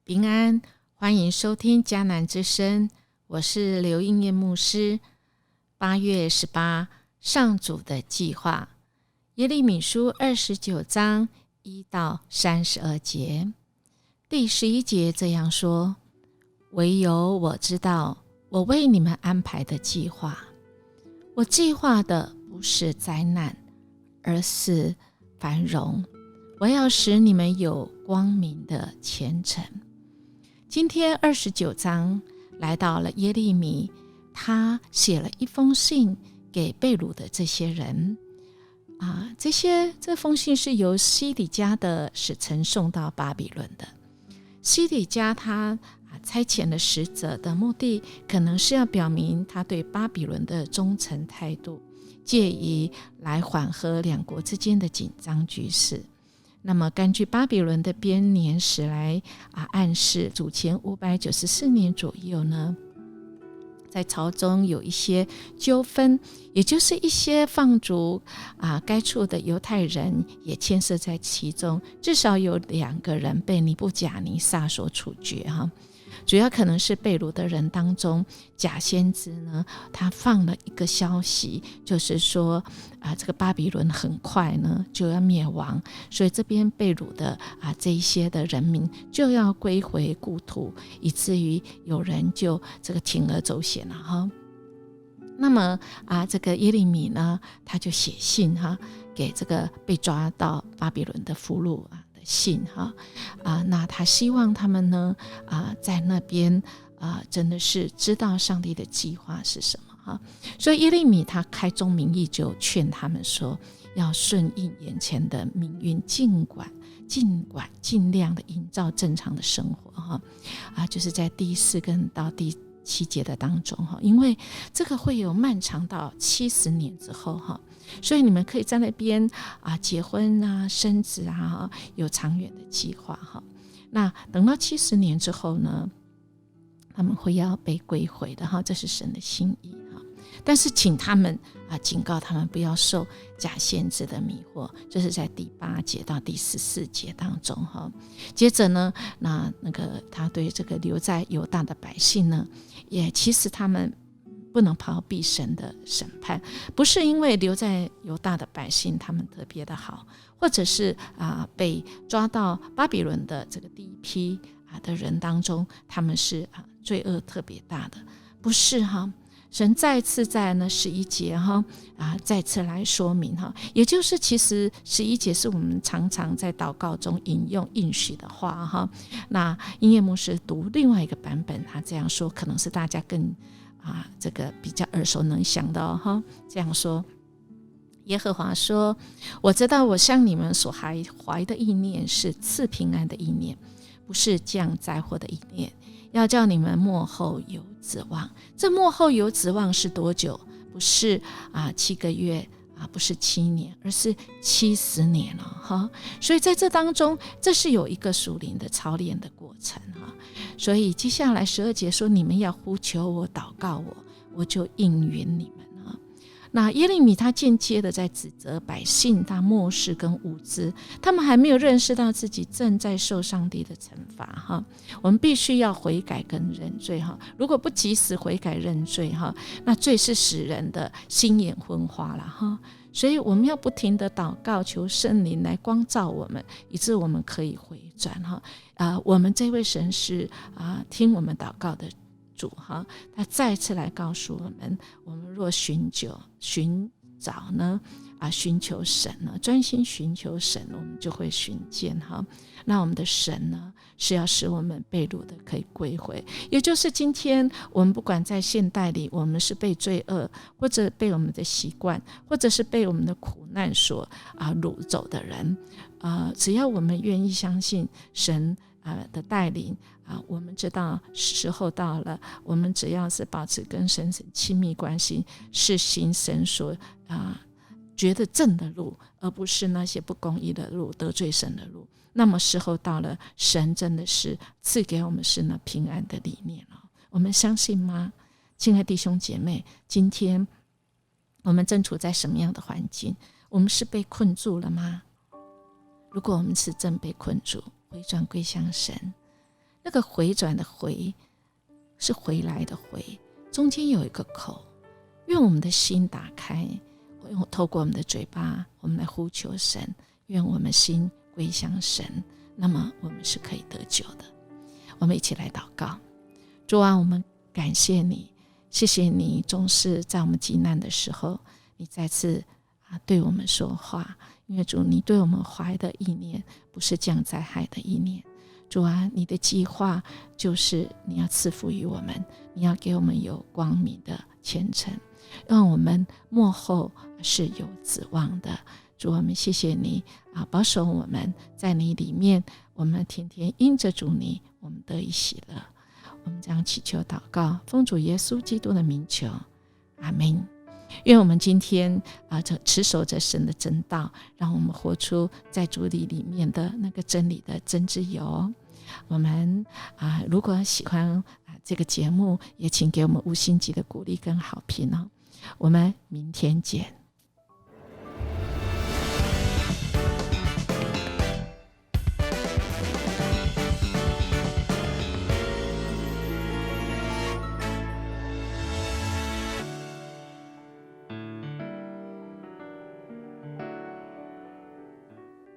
平安，欢迎收听迦南之声，我是刘应验牧师。8月18，上主的计划，耶利米书29章1到32节。第11节这样说：唯有我知道我为你们安排的计划，我计划的不是灾难，而是繁荣，我要使你们有光明的前程。今天29章来到了耶利米，他写了一封信给被掳的这些人这封信是由西底家的使臣送到巴比伦的。西底家他差遣了使者的目的，可能是要表明他对巴比伦的忠诚态度，借以来缓和两国之间的紧张局势。那么根据巴比伦的编年史来暗示，主前594年左右呢，在朝中有一些纠纷，也就是一些放逐该处的犹太人也牵涉在其中，至少有2个人被尼布甲尼撒所处决主要可能是被掳的人当中，假先知呢，他放了一个消息，就是说这个巴比伦很快呢就要灭亡，所以这边被掳的这一些的人民就要归回故土，以至于有人就这个铤而走险了那么这个耶利米呢，他就写信给这个被抓到巴比伦的俘虏的信那他希望他们呢在那边真的是知道上帝的计划是什么所以耶利米他开宗明义就劝他们说，要顺应眼前的命运，尽量的营造正常的生活就是在第4跟到第7节的当中因为这个会有漫长到70年之后所以你们可以在那边结婚生子有长远的计划那等到70年之后呢，他们会要被归回的这是神的心意但是请他们警告他们不要受假先知的迷惑，这是在第8节到第14节当中接着呢，那个他对这个留在犹大的百姓呢，也其实他们不能逃避神的审判，不是因为留在犹大的百姓他们特别的好，或者是被抓到巴比伦的这个第一批的人当中，他们是罪恶特别大的，不是神再次在那11节再次来说明也就是其实11节是我们常常在祷告中引用应许的话那音乐牧师读另外一个版本，他这样说可能是大家更这个比较耳熟能详的这样说：耶和华说，我知道我向你们所怀的意念是赐平安的意念，不是降灾祸的意念，要叫你们末后有指望。这末后有指望是多久？不是7个月不是7年，而是70年了所以在这当中，这是有一个属灵的操练的过程所以接下来12节说，你们要呼求我，祷告我，我就应允你们那耶利米他间接的在指责百姓他漠视跟无知，他们还没有认识到自己正在受上帝的惩罚我们必须要悔改跟认罪如果不及时悔改认罪那罪是使人的心眼昏花了所以我们要不停的祷告，求圣灵来光照我们，以致我们可以回转我们这位神是听我们祷告的主他再次来告诉我们，我们若寻找呢寻求神呢，专心寻求神，我们就会寻见那我们的神呢，是要使我们被掳的可以归回，也就是今天我们不管在现代里，我们是被罪恶，或者被我们的习惯，或者是被我们的苦难所掳走的人只要我们愿意相信神的带领我们知道时候到了，我们只要是保持跟神亲密关系，是行神所觉得正的路，而不是那些不公义的路，得罪神的路，那么时候到了，神真的是赐给我们是那平安的理念我们相信吗？亲爱的弟兄姐妹，今天我们正处在什么样的环境？我们是被困住了吗？如果我们是正被困住，回转归向神，那个回转的回是回来的回，中间有一个口。愿我们的心打开，透过我们的嘴巴，我们来呼求神，愿我们心归向神，那么我们是可以得救的。我们一起来祷告。主啊，我们感谢你，谢谢你总是在我们急难的时候，你再次对我们说话，因为主，你对我们怀的意念不是降灾害的意念。主啊，你的计划就是你要赐福于我们，你要给我们有光明的前程，让我们末后是有指望的。主，我们谢谢你保守我们在你里面，我们天天因着主你，我们得以喜乐。我们这样祈求祷告，奉主耶稣基督的名求，阿们。愿我们今天持守着神的真道，让我们活出在主里面的那个真理的真自由。我们如果喜欢这个节目，也请给我们5星级的鼓励跟好评哦。我们明天见。